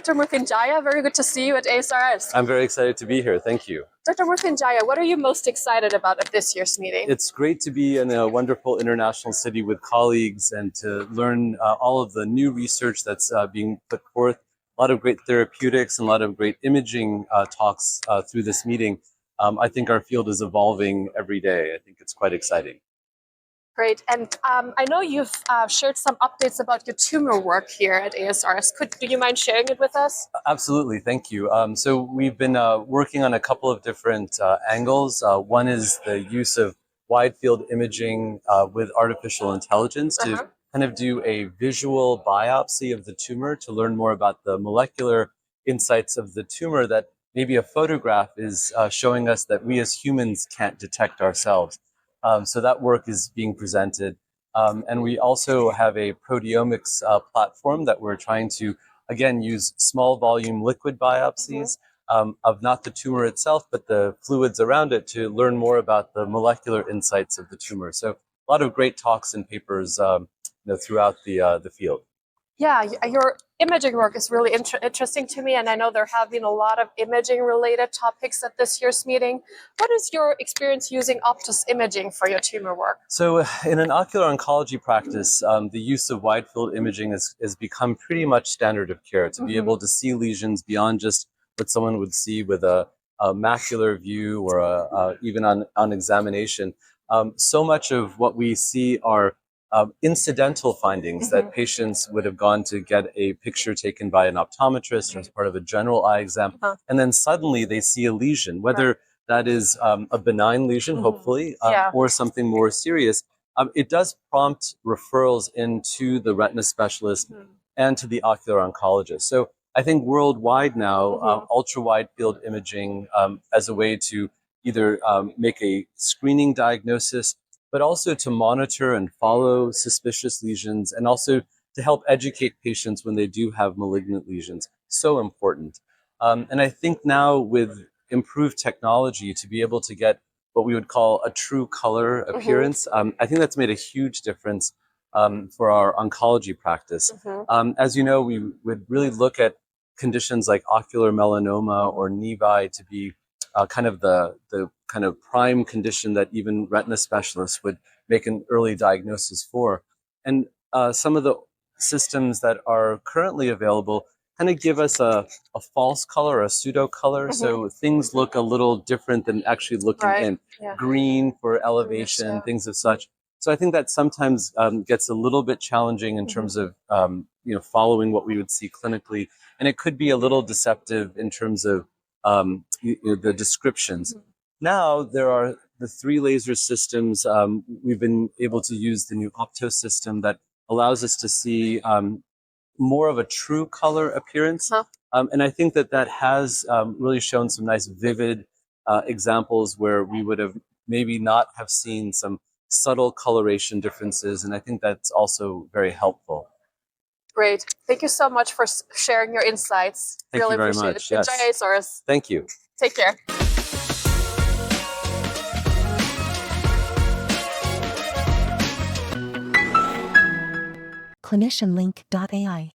Dr. Mruthyunjaya, very good to see you at ASRS. I'm very excited to be here. Thank you. Dr. Mruthyunjaya, what are you most excited about at this year's meeting? It's great to be in a wonderful international city with colleagues and to learn all of the new research that's being put forth. A lot of great therapeutics and a lot of great imaging talks through this meeting. I think our field is evolving every day. I think it's quite exciting. Great. And I know you've shared some updates about your tumor work here at ASRS. Do you mind sharing it with us? Absolutely. Thank you. So we've been working on a couple of different angles. One is the use of wide field imaging with artificial intelligence to kind of do a visual biopsy of the tumor to learn more about the molecular insights of the tumor that maybe a photograph is showing us that we as humans can't detect ourselves. So that work is being presented. And we also have a proteomics platform that we're trying to, again, use small volume liquid biopsies of not the tumor itself, but the fluids around it to learn more about the molecular insights of the tumor. So a lot of great talks and papers throughout the field. Yeah, your imaging work is really interesting to me, and I know there have been a lot of imaging-related topics at this year's meeting. What is your experience using Optus imaging for your tumor work? So in an ocular oncology practice, the use of wide field imaging has become pretty much standard of care to be able to see lesions beyond just what someone would see with a macular view or even on examination. So much of what we see are incidental findings that patients would have gone to get a picture taken by an optometrist or as part of a general eye exam, and then suddenly they see a lesion, whether that is a benign lesion, hopefully, or something more serious. It does prompt referrals into the retina specialist and to the ocular oncologist. So I think worldwide now, ultra-wide field imaging as a way to either make a screening diagnosis, but also to monitor and follow suspicious lesions, and also to help educate patients when they do have malignant lesions. So important. And I think now with improved technology to be able to get what we would call a true color appearance, I think that's made a huge difference for our oncology practice. As you know, we would really look at conditions like ocular melanoma or nevi to be kind of the kind of prime condition that even retina specialists would make an early diagnosis for. And some of the systems that are currently available kind of give us a false color, a pseudo color. So things look a little different than actually looking in. Green for elevation, things of such. So I think that sometimes gets a little bit challenging in terms of following what we would see clinically. And it could be a little deceptive in terms of the descriptions. Now there are the 3 laser systems. We've been able to use the new Optos system that allows us to see more of a true color appearance. And I think that has really shown some nice vivid examples where we would have maybe not have seen some subtle coloration differences. And I think that's also very helpful. Great. Thank you so much for sharing your insights. Thank really you very appreciate much. it. Enjoy ASRS. Thank you. Take care. clinicianlink.ai